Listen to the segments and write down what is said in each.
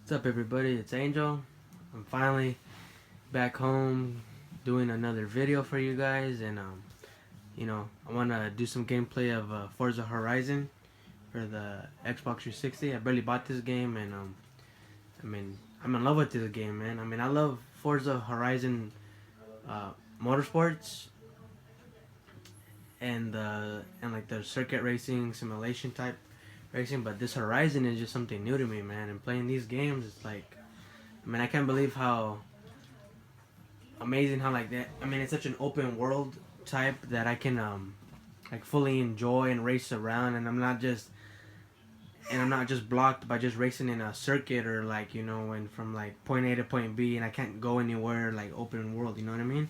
What's up, everybody? It's Angel. I'm finally back home doing another video for you guys, and I want to do some gameplay of Forza Horizon for the Xbox 360. I barely bought this game, and I'm in love with this game, man. I love Forza Horizon uh, motorsports and like the circuit racing simulation type racing, but this Horizon is just something new to me, man. And playing these games, it's like, I can't believe how amazing how like that. It's such an open world type that I can like fully enjoy and race around, and I'm not just blocked by just racing in a circuit or like and from like point A to point B, and I can't go anywhere like open world. You know what I mean?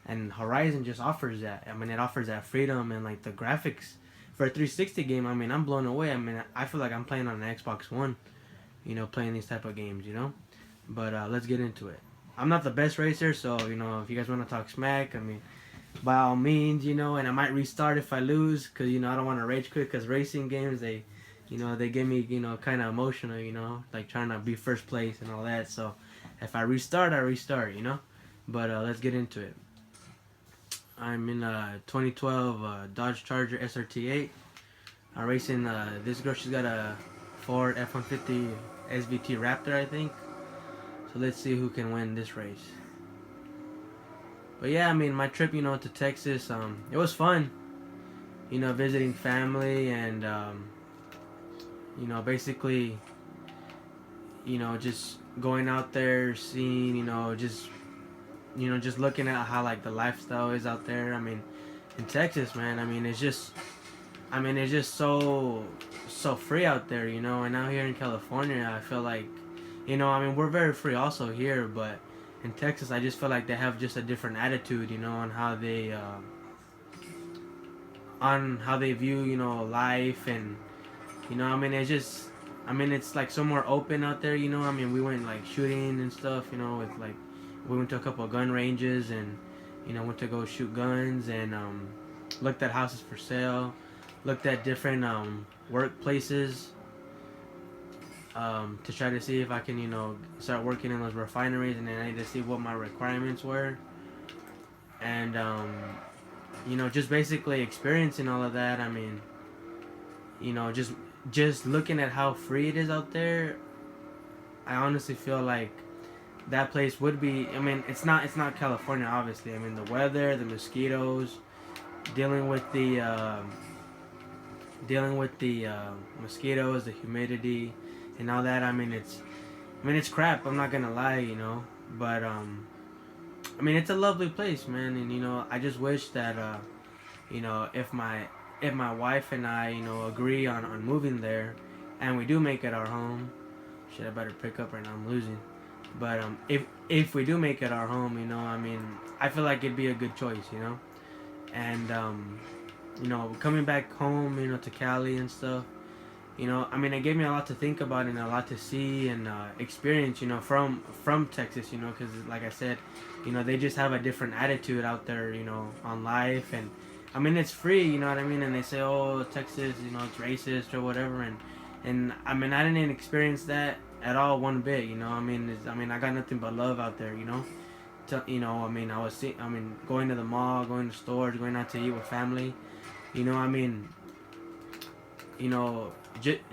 And Horizon just offers that. It offers that freedom and like the graphics for a 360 game. I'm blown away. I feel like I'm playing on an Xbox One. Playing these type of games. But let's get into it. I'm not the best racer, so if you guys want to talk smack, by all means, and I might restart if I lose, cause I don't want to rage quit, cause racing games they get me kind of emotional, like trying to be first place and all that. So if I restart, I restart, But let's get into it. I'm in a 2012 Dodge Charger SRT8. I'm racing this girl. She's got a Ford F-150 SVT Raptor, I think. So let's see who can win this race. But yeah, my trip, to Texas, it was fun. Visiting family and, basically, just going out there, seeing, just looking at how like the lifestyle is out there. In Texas, man. It's just so free out there, And out here in California, I feel like, we're very free also here, but in Texas, I just feel like they have just a different attitude, on how they view, life, and it's just, it's like so more open out there, We went like shooting and stuff, with like, we went to a couple of gun ranges and, went to go shoot guns and looked at houses for sale, looked at different workplaces to try to see if I can, start working in those refineries, and then I need to see what my requirements were, and just basically experiencing all of that. Just looking at how free it is out there, I honestly feel like that place would be. It's not California, obviously. The weather, the mosquitoes, dealing with the mosquitoes, the humidity, and all that. It's crap. I'm not gonna lie, But it's a lovely place, man. And I just wish that if my wife and I agree on moving there, and we do make it our home. Shit, I better pick up right now. I'm losing. But if we do make it our home, I feel like it'd be a good choice, And coming back home, to Cali and stuff, it gave me a lot to think about and a lot to see and experience, from Texas, because like I said, they just have a different attitude out there, on life, and it's free, you know what I mean, and they say, oh, Texas, it's racist or whatever, and I didn't experience that at all one bit, I got nothing but love out there, going to the mall, going to stores, going out to eat with family, you know, I mean,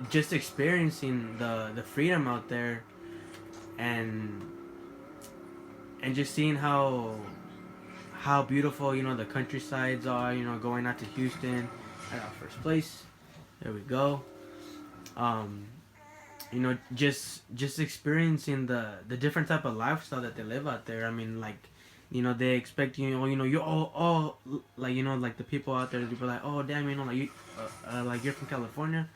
just experiencing the freedom out there, and just seeing how beautiful the countrysides are. Going out to Houston, I got first place. There we go. Just experiencing the different type of lifestyle that they live out there. They expect you're all like like the people out there. They be like, oh damn, like you like you're from California,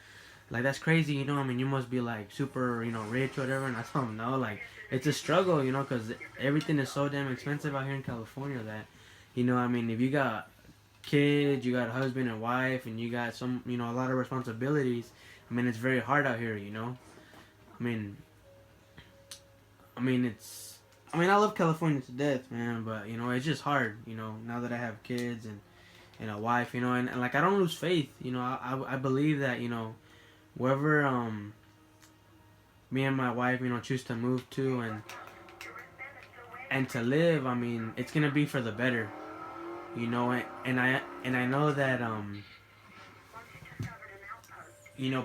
like that's crazy. You must be like super rich or whatever. And I tell them no, like it's a struggle, because everything is so damn expensive out here in California that if you got kids, you got a husband and wife, and you got some a lot of responsibilities. It's very hard out here. I mean, it's. I love California to death, man. But it's just hard. Now that I have kids and a wife, and like I don't lose faith. I believe that wherever me and my wife, choose to move to and to live, I mean, it's gonna be for the better, and I know that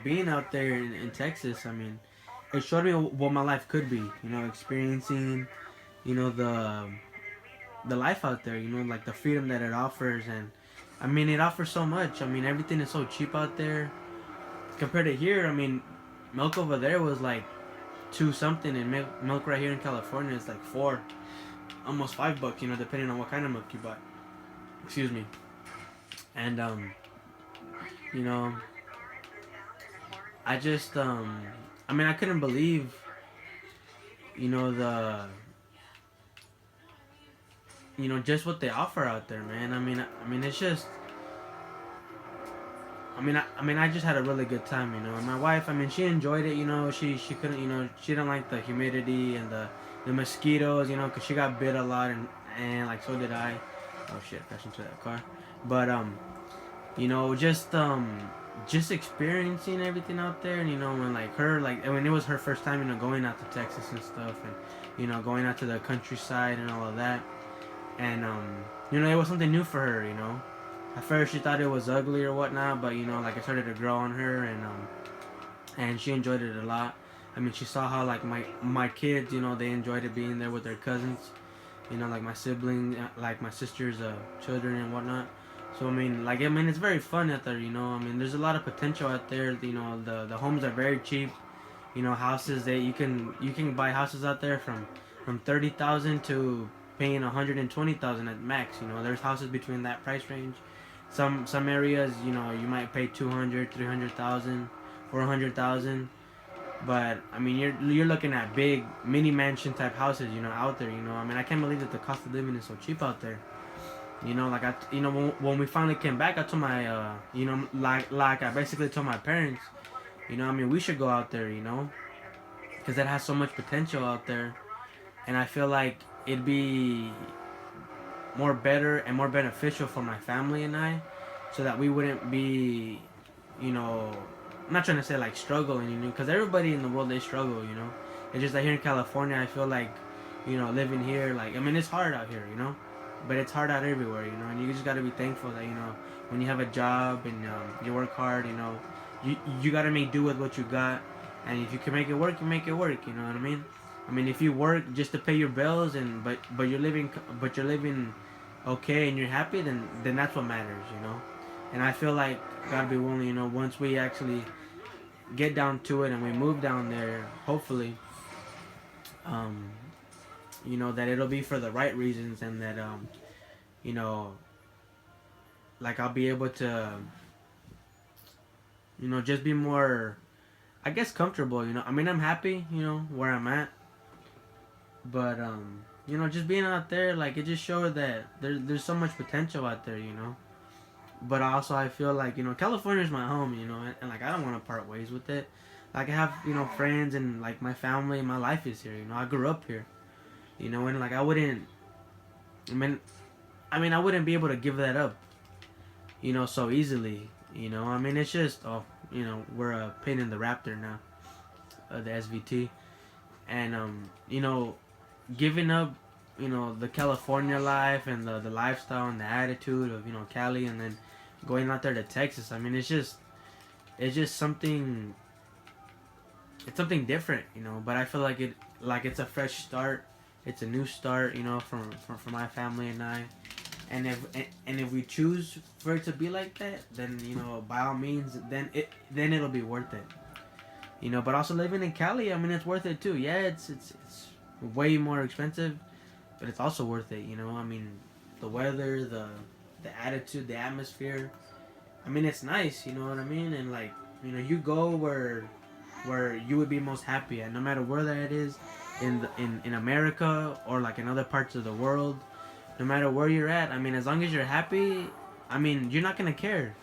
being out there in Texas, I mean, it showed me what my life could be, experiencing, the life out there, like the freedom that it offers, and I mean, it offers so much. I mean, everything is so cheap out there compared to here. I mean, milk over there was like two something, and milk right here in California is like four, almost $5, depending on what kind of milk you buy. Excuse me. And you know, I just I mean, I couldn't believe, the just what they offer out there, man. I mean, it's just. I just had a really good time, And my wife, I mean, she enjoyed it, She couldn't, she didn't like the humidity and the mosquitoes, because she got bit a lot, and like so did I. Oh shit! I crashed into that car. But just experiencing everything out there, and when like her, like, I mean, it was her first time, going out to Texas and stuff, and going out to the countryside and all of that, and it was something new for her, At first she thought it was ugly or whatnot, but like, it started to grow on her, and she enjoyed it a lot. I mean, she saw how like my kids, they enjoyed it being there with their cousins, like my sibling, like my sister's children and whatnot. So I mean, it's very fun out there, I mean, there's a lot of potential out there. The homes are very cheap. Houses that you can buy houses out there from 30,000 to paying 120,000 at max. There's houses between that price range. Some areas, you might pay 200, 300,000, 400,000. But I mean, you're looking at big mini mansion type houses, out there. I mean, I can't believe that the cost of living is so cheap out there. Like when we finally came back, I told my, like I basically told my parents, I mean, we should go out there, because it has so much potential out there, and I feel like it'd be more better and more beneficial for my family and I, so that we wouldn't be, I'm not trying to say like struggling, because everybody in the world, they struggle, It's just that here in California, I feel like, living here, like, I mean, it's hard out here, but it's hard out everywhere, and you just got to be thankful that, when you have a job and you work hard, you got to make do with what you got, and if you can make it work, you make it work, you know what I mean? I mean, if you work just to pay your bills, but you're living okay, and you're happy, then that's what matters, And I feel like, God be willing, once we actually get down to it and we move down there, hopefully, that it'll be for the right reasons, and that like, I'll be able to, just be more, I guess, comfortable. I mean, I'm happy, where I'm at, but just being out there, like, it just showed that there's so much potential out there, But also, I feel like, California's my home, and like, I don't want to part ways with it. Like, I have, friends, and like, my family, my life is here, I grew up here, and like, I wouldn't I wouldn't be able to give that up, so easily, I mean, it's just, we're a pain in the Raptor now, the SVT, and giving up, the California life, and the lifestyle and the attitude of, Cali, and then going out there to Texas. I mean, it's just something, it's something different, but I feel like it's a fresh start. It's a new start, for my family and I. And if we choose for it to be like that, then, by all means, then it'll be worth it. But also living in Cali, I mean, it's worth it too. Yeah, it's way more expensive, but it's also worth it. I mean, the weather, the attitude, the atmosphere. I mean, it's nice. You know what I mean? And like, you go where you would be most happy at, no matter where that is, in America or like in other parts of the world. No matter where you're at, I mean, as long as you're happy, I mean, you're not gonna care.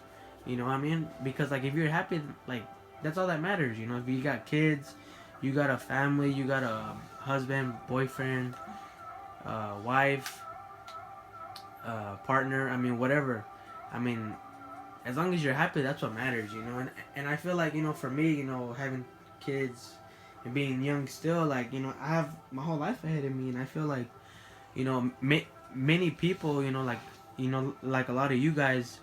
You know what I mean? Because like, if you're happy, like, that's all that matters. If you got kids, you got a family, you got a husband, boyfriend, wife, partner. I mean, whatever. I mean, as long as you're happy, that's what matters. And I feel like, for me, having kids, and being young still, like, I have my whole life ahead of me, and I feel like, many people, like a lot of you guys,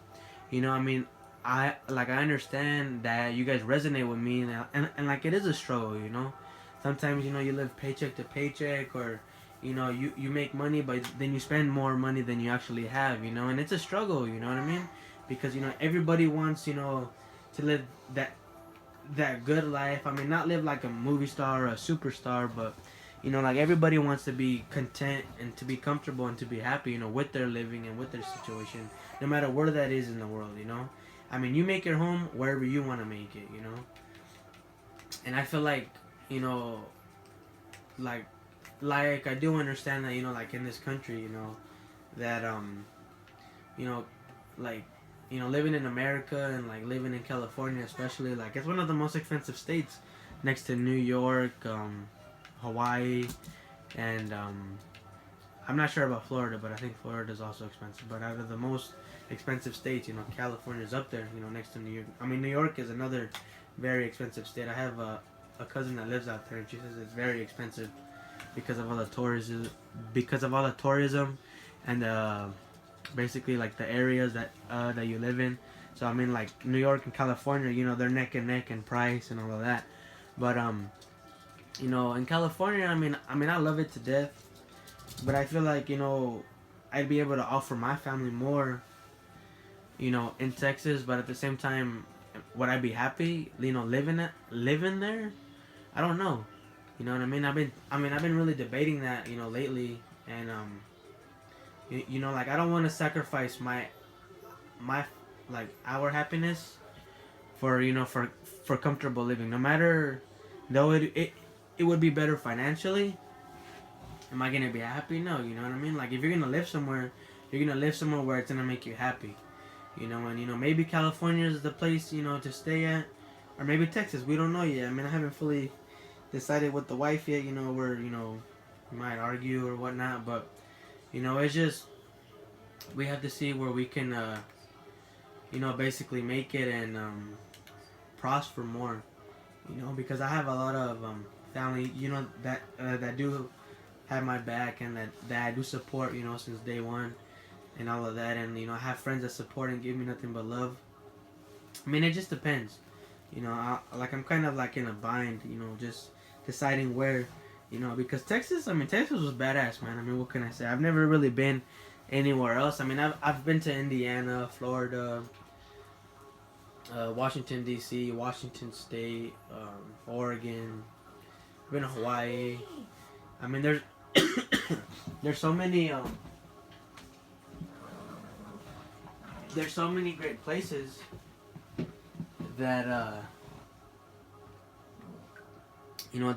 I mean, I understand that you guys resonate with me, and like it is a struggle, Sometimes, you live paycheck to paycheck, or, you make money, but then you spend more money than you actually have, and it's a struggle, you know what I mean? Because, everybody wants, to live that good life. I mean, not live like a movie star or a superstar, but, like everybody wants to be content and to be comfortable and to be happy, with their living and with their situation, no matter where that is in the world. I mean, you make your home wherever you want to make it. And I feel like, you know, like, I do understand that, like in this country, that, you know, like, living in America and like living in California, especially, like it's one of the most expensive states, next to New York, Hawaii, and I'm not sure about Florida, but I think Florida is also expensive. But out of the most expensive states, California is up there, next to New York. I mean, New York is another very expensive state. I have a cousin that lives out there, and she says it's very expensive because of all the tourism, and basically like the areas that you live in. So I mean, like New York and California, they're neck and neck in price and all of that. But in California, I love it to death. But I feel like, I'd be able to offer my family more, in Texas. But at the same time, would I be happy, living there? I don't know. You know what I mean? I've been really debating that, lately, and like I don't want to sacrifice my like our happiness for for comfortable living. No matter, though it would be better financially. Am I gonna be happy? No, you know what I mean? Like if you're gonna live somewhere, you're gonna live somewhere where it's gonna make you happy. And maybe California is the place, to stay at. Or maybe Texas, we don't know yet. I mean, I haven't fully decided with the wife yet, where, we might argue or whatnot, but it's just we have to see where we can basically make it and prosper more. Because I have a lot of family, that do have my back, and that I do support, since day one, and all of that. And I have friends that support and give me nothing but love. I mean, it just depends. I'm kind of like in a bind, just deciding where, because Texas was badass, man. I mean, what can I say? I've never really been anywhere else. I mean, I've been to Indiana, Florida, Washington D.C., Washington State, Oregon. I've been to Hawaii. I mean, there's so many there's so many great places that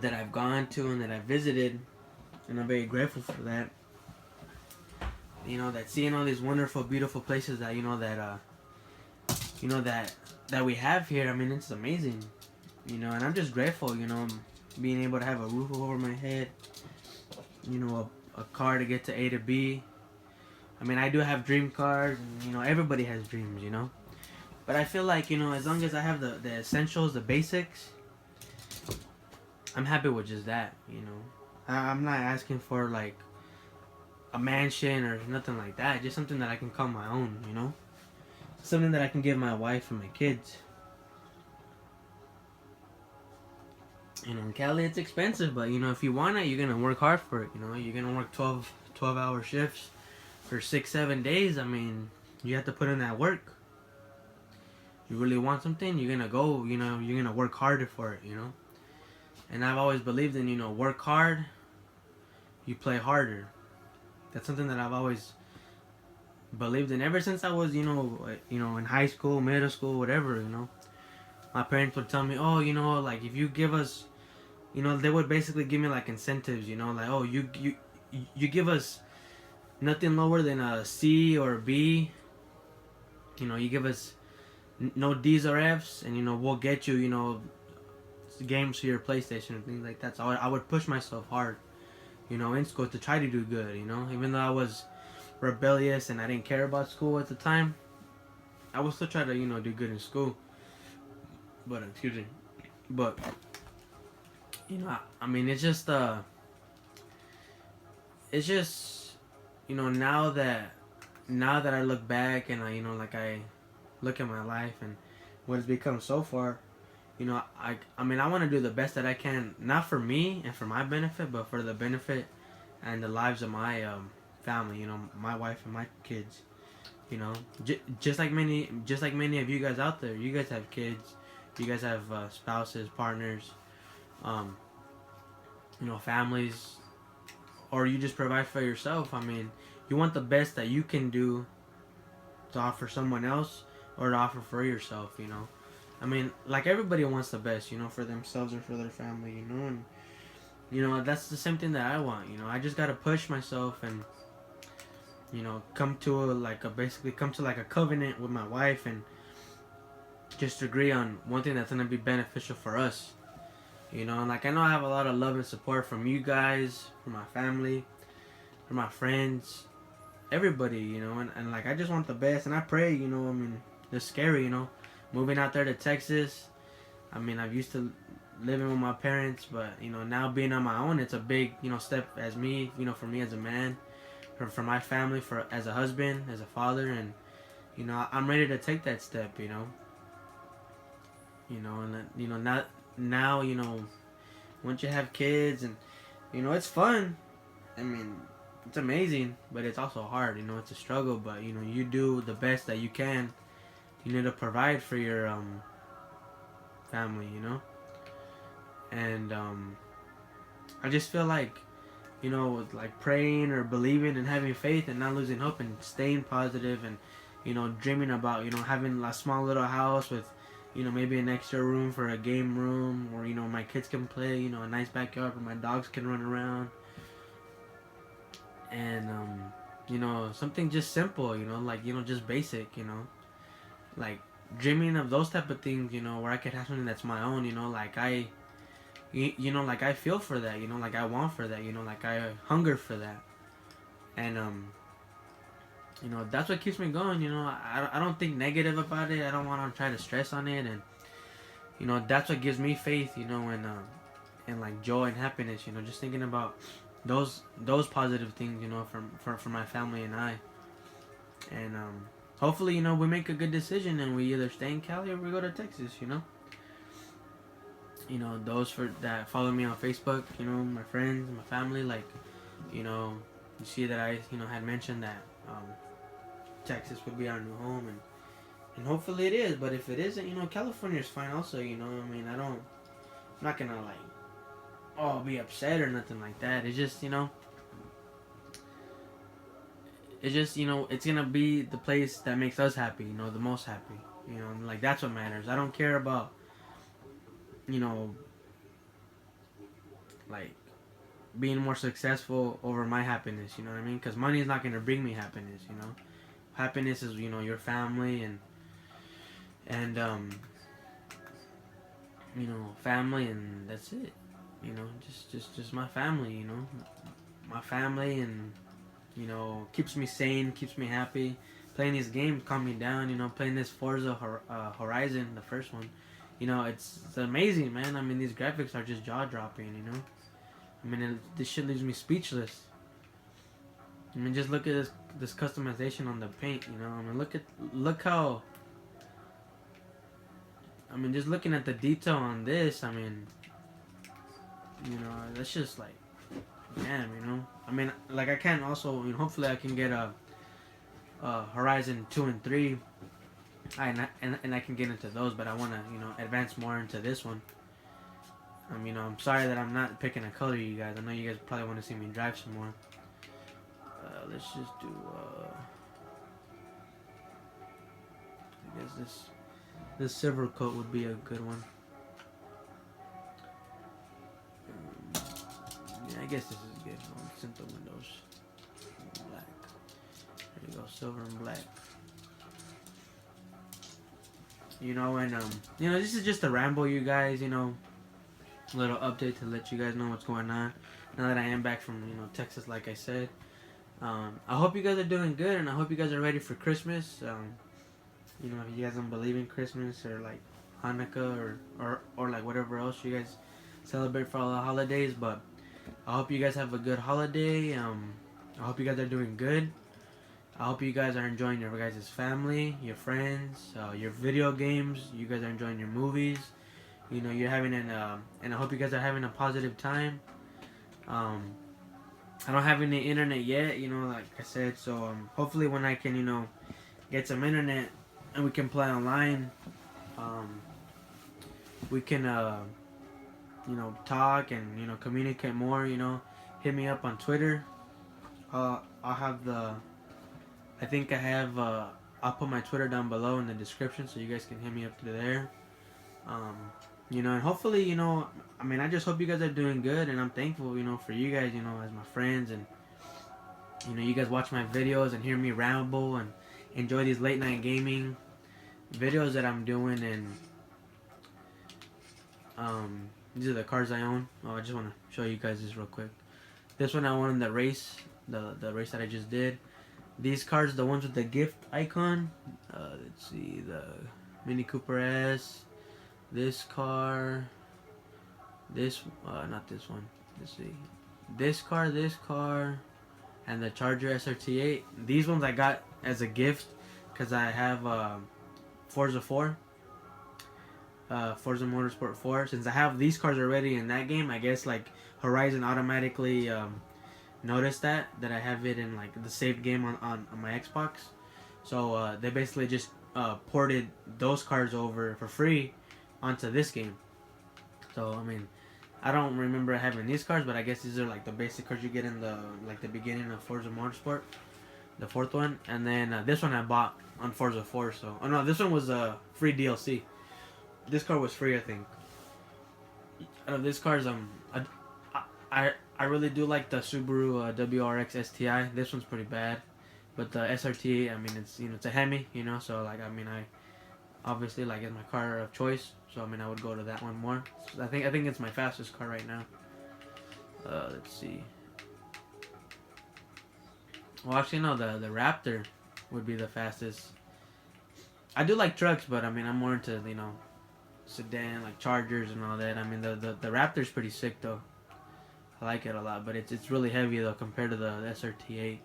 that I've gone to and that I've visited, and I'm very grateful for that. That seeing all these wonderful, beautiful places that that we have here. I mean, it's amazing. And I'm just grateful. Being able to have a roof over my head. A car to get to A to B. I mean, I do have dream cars, and everybody has dreams. But I feel like as long as I have the essentials, the basics, I'm happy with just that. I'm not asking for like a mansion or nothing like that. Just something that I can call my own. Something that I can give my wife and my kids. In Cali, it's expensive, but if you want it, you're gonna work hard for it. You're gonna work 12-hour shifts for 6-7 days. I mean, you have to put in that work. You really want something, you're gonna go. You're gonna work harder for it. And I've always believed in work hard, you play harder. That's something that I've always believed in ever since I was in high school, middle school, whatever. My parents would tell me, oh, like if you give us, they would basically give me like incentives, like, oh, you give us nothing lower than a C or a B, you give us no D's or F's, and we'll get you, games for your PlayStation and things like that. So I would push myself hard, in school to try to do good, even though I was rebellious and I didn't care about school at the time, I would still try to, do good in school. But excuse me. But You know, I mean, it's just, you know, now that I look back and I, you know, like I look at my life and what it's become so far, you know, I mean, I want to do the best that I can, not for me and for my benefit, but for the benefit and the lives of my family. You know, my wife and my kids. You know, just like many of you guys out there, you guys have kids, you guys have spouses, partners, um, you know, families, or you just provide for yourself. I mean, you want the best that you can do to offer someone else or to offer for yourself. You know, I mean, like everybody wants the best, you know, for themselves or for their family. You know, and you know that's the same thing that I want. You know, I just gotta push myself and you know come to basically come to like a covenant with my wife and just agree on one thing that's gonna be beneficial for us. You know, and like I know I have a lot of love and support from you guys, from my family, from my friends, everybody. You know, and like I just want the best, and I pray. You know, I mean, it's scary. You know, moving out there to Texas. I mean, I've used to living with my parents, but you know, now being on my own, it's a big step as me. You know, for me as a man, for my family, for as a husband, as a father, and you know, I'm ready to take that step. You know, and you know, not now. You know, once you have kids, and you know, it's fun. I mean, it's amazing, but it's also hard. You know, it's a struggle, but you know, you do the best that you can. You need to provide for your family. You know, and I just feel like you know, like praying or believing and having faith and not losing hope and staying positive and, you know, dreaming about, you know, having a small little house with, you know, maybe an extra room for a game room or, you know, my kids can play, you know, a nice backyard where my dogs can run around. And, you know, something just simple, you know, like, you know, just basic, you know, like dreaming of those type of things, you know, where I could have something that's my own, you know, like you know, like I feel for that, you know, like I want for that, you know, like I hunger for that. And, you know, that's what keeps me going, you know, I don't think negative about it. I don't want to try to stress on it. And, you know, that's what gives me faith, you know, and like joy and happiness, you know, just thinking about those positive things, you know, for my family and I. And, hopefully, you know, we make a good decision and we either stay in Cali or we go to Texas, you know. You know, those that follow me on Facebook, you know, my friends, my family, like, you know, you see that I, you know, had mentioned that Texas would be our new home, and hopefully it is. But if it isn't, you know, California is fine also. You know, I mean, I'm not gonna like, oh, be upset or nothing like that. It's just, you know, it's gonna be the place that makes us happy. You know, the most happy. You know, and like that's what matters. I don't care about, you know, like being more successful over my happiness. You know what I mean? Because money is not gonna bring me happiness. You know, happiness is, you know, your family and you know, family, and that's it. You know, just my family. You know, my family, and you know, keeps me sane, keeps me happy. Playing these games calm me down. You know, playing this Forza Horizon, the first one. You know, it's amazing, man. I mean, these graphics are just jaw dropping. You know, I mean, this shit leaves me speechless. I mean, just look at this customization on the paint. You know, I mean, look how. I mean, just looking at the detail on this. I mean, you know, that's just like, damn. You know, I mean, like I can also. You know, hopefully, I can get a Horizon 2 and 3. And I can get into those, but I want to, you know, advance more into this one. You know, I'm sorry that I'm not picking a color, you guys. I know you guys probably want to see me drive some more. Let's just do, I guess this silver coat would be a good one. Yeah, I guess this is good. I'll tint the windows black. There you go, silver and black. You know, and you know, this is just a ramble, you guys. You know, a little update to let you guys know what's going on. Now that I am back from, you know, Texas, like I said, I hope you guys are doing good, and I hope you guys are ready for Christmas. You know, if you guys don't believe in Christmas or like Hanukkah or like whatever else you guys celebrate for all the holidays. But I hope you guys have a good holiday. I hope you guys are doing good. I hope you guys are enjoying your guys' family, your friends, your video games. You guys are enjoying your movies. You know, you're having and I hope you guys are having a positive time. Um, I don't have any internet yet, you know, like I said. So hopefully when I can, you know, get some internet and we can play online, um, we can, you know, talk and you know communicate more. You know, hit me up on Twitter. I'll have the I think I have. I'll put my Twitter down below in the description, so you guys can hit me up to there. Um, you know, and hopefully, you know, I mean, I just hope you guys are doing good, and I'm thankful, you know, for you guys, you know, as my friends, and you know, you guys watch my videos and hear me ramble and enjoy these late night gaming videos that I'm doing, and these are the cars I own. Oh, I just want to show you guys this real quick. This one I won in the race, the race that I just did. These cars, the ones with the gift icon. Let's see, the Mini Cooper S. This car. This, not this one. Let's see. This car, and the Charger SRT8. These ones I got as a gift because I have Forza 4. Forza Motorsport 4. Since I have these cars already in that game, I guess like Horizon automatically noticed that I have it in like the saved game on my Xbox. So they basically just ported those cars over for free onto this game. So I mean, I don't remember having these cars, but I guess these are like the basic cars you get in the like the beginning of Forza Motorsport, the fourth one, and then this one I bought on Forza 4. So oh no, this one was a free DLC. This car was free, I think. Out of these cars, I really do like the Subaru WRX STI. This one's pretty bad, but the SRT, I mean, it's you know it's a Hemi, you know, so like I mean I obviously like it's my car of choice, so I mean I would go to that one more. So I think it's my fastest car right now. Let's see. Well, actually no, the Raptor would be the fastest. I do like trucks, but I mean I'm more into you know sedan like Chargers and all that. I mean the Raptor's pretty sick though. I like it a lot, but it's really heavy though compared to the SRT8.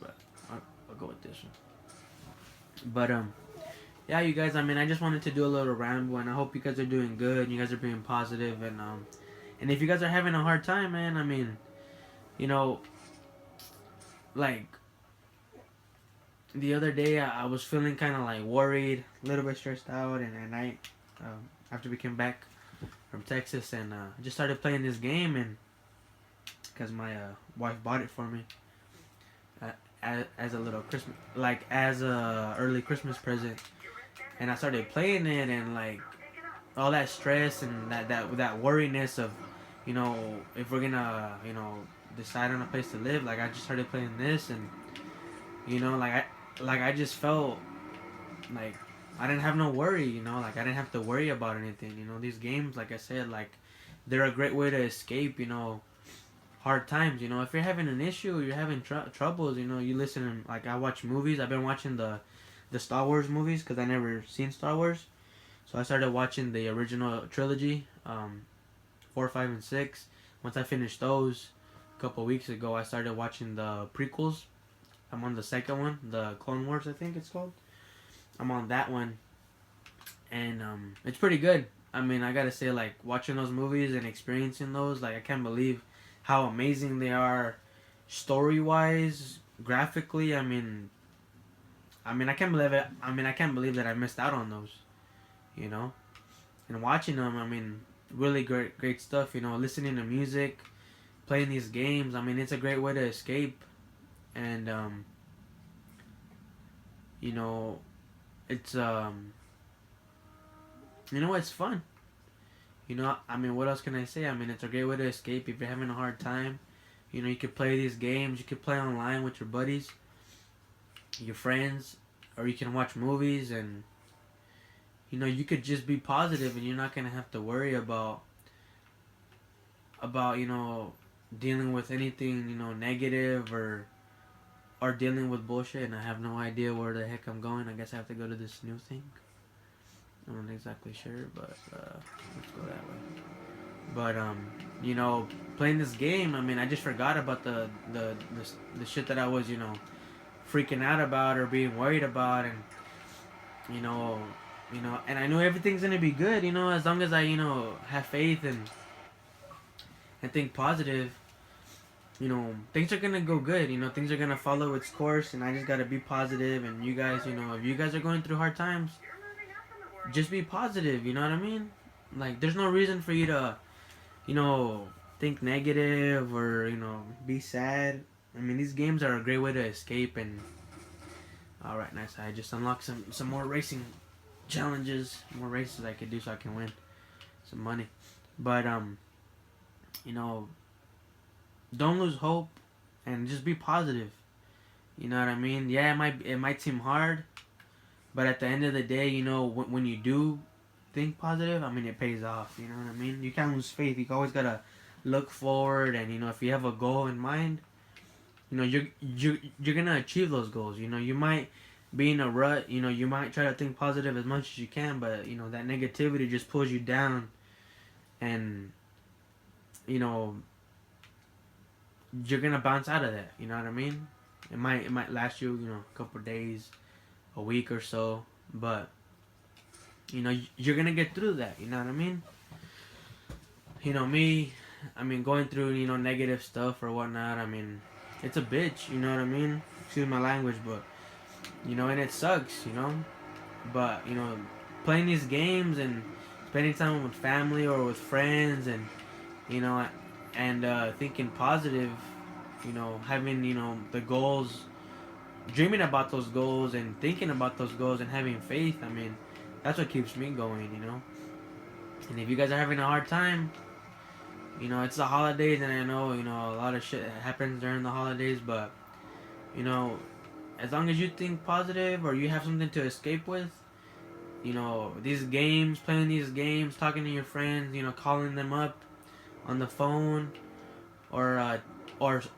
But I'll go with this one. But yeah, you guys. I mean, I just wanted to do a little ramble, and I hope you guys are doing good. And you guys are being positive, and if you guys are having a hard time, man, I mean, you know, like the other day I was feeling kind of like worried, a little bit stressed out, and I after we came back from Texas, and I just started playing this game, and because my wife bought it for me as a little Christmas, like as a early Christmas present, and I started playing it, and like all that stress and that worriness of, you know, if we're gonna you know decide on a place to live, like I just started playing this, and you know I just felt like I didn't have no worry, you know, like I didn't have to worry about anything. You know, these games, like I said, like they're a great way to escape, you know, hard times. You know, if you're having an issue, or you're having troubles, you know, you listen. Like I watch movies. I've been watching the Star Wars movies because I never seen Star Wars, so I started watching the original trilogy, 4, 5, and 6. Once I finished those a couple weeks ago, I started watching the prequels. I'm on the second one, the Clone Wars, I think it's called. I'm on that one, and it's pretty good. I mean, I gotta say, like watching those movies and experiencing those, like I can't believe how amazing they are, story wise, graphically. I mean, I can't believe it. I mean, I can't believe that I missed out on those. You know, and watching them, I mean, really great stuff. You know, listening to music, playing these games. I mean, it's a great way to escape, and you know, it's you know, it's fun. You know, I mean, what else can I say? I mean, it's a great way to escape if you're having a hard time. You know, you could play these games. You could play online with your buddies, your friends, or you can watch movies, and you know, you could just be positive, and you're not gonna have to worry about you know dealing with anything, you know, negative or dealing with bullshit. And I have no idea where the heck I'm going. I guess I have to go to this new thing. I'm not exactly sure, but let's go that way. But you know, playing this game, I mean, I just forgot about the shit that I was, you know, freaking out about or being worried about, and you know, and I know everything's gonna be good, you know, as long as I, you know, have faith and think positive. You know, things are gonna go good. You know, things are gonna follow its course, and I just gotta be positive. And you guys, you know, if you guys are going through hard times, just be positive. You know what I mean? Like, there's no reason for you to, you know, think negative or, you know, be sad. I mean, these games are a great way to escape. And all right, nice. I just unlocked some more racing challenges, more races I could do so I can win some money. But you know, don't lose hope and just be positive. You know what I mean? Yeah, it might seem hard, but at the end of the day, you know, when you do think positive, I mean, it pays off. You know what I mean? You can't lose faith. You always gotta look forward, and you know, if you have a goal in mind, you know, you're gonna achieve those goals. You know, you might be in a rut. You know, you might try to think positive as much as you can, but you know, that negativity just pulls you down, and you know, you're gonna bounce out of that. You know what I mean? It might last you, you know, a couple of days, a week or so, but you know, you're gonna get through that. You know what I mean? You know me, I mean, going through, you know, negative stuff or whatnot, I mean, it's a bitch. You know what I mean? Excuse my language, but you know, and it sucks. You know, but you know, playing these games and spending time with family or with friends, and you know, and thinking positive. You know, having, you know, the goals, dreaming about those goals and thinking about those goals and having faith. I mean, that's what keeps me going. You know, and if you guys are having a hard time, you know, it's the holidays, and I know, you know, a lot of shit happens during the holidays, but you know, as long as you think positive or you have something to escape with, you know, these games, playing these games, talking to your friends, you know, calling them up on the phone, or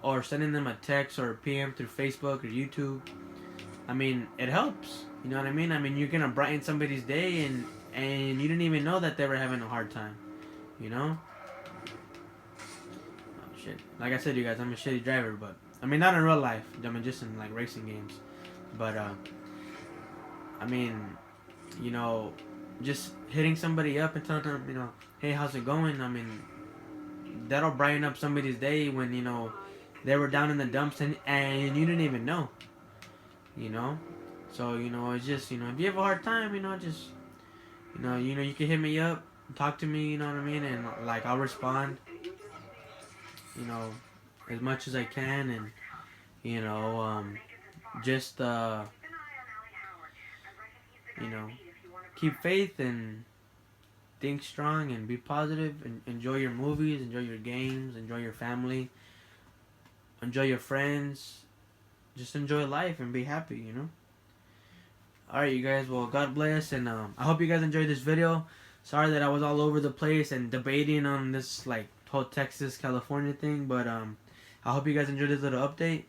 or sending them a text or a PM through Facebook or YouTube. I mean, it helps. You know what I mean? I mean, you're gonna brighten somebody's day, and you didn't even know that they were having a hard time. You know? Oh shit! Like I said, you guys, I'm a shitty driver, but I mean, not in real life. I mean, just in like racing games. But I mean, you know, just hitting somebody up and telling them, you know, hey, how's it going? I mean, that'll brighten up somebody's day when, you know, they were down in the dumps, and you didn't even know. You know? So, you know, it's just, you know, if you have a hard time, you know, just, you know, you can hit me up, talk to me, you know what I mean? And, like, I'll respond, you know, as much as I can. And, you know, just, you know, keep faith and think strong and be positive, and enjoy your movies, enjoy your games, enjoy your family, enjoy your friends. Just enjoy life and be happy, you know? Alright, you guys. Well, God bless, and I hope you guys enjoyed this video. Sorry that I was all over the place and debating on this, like, whole Texas, California thing, but I hope you guys enjoyed this little update,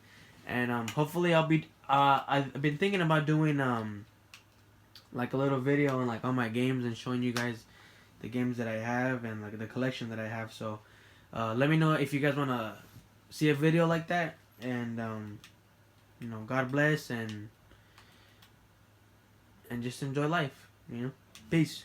and hopefully I'll be, I've been thinking about doing, like, a little video on, like, all my games and showing you guys the games that I have and, like, the collection that I have. So, let me know if you guys want to see a video like that, and, you know, God bless, and just enjoy life, you know? Peace.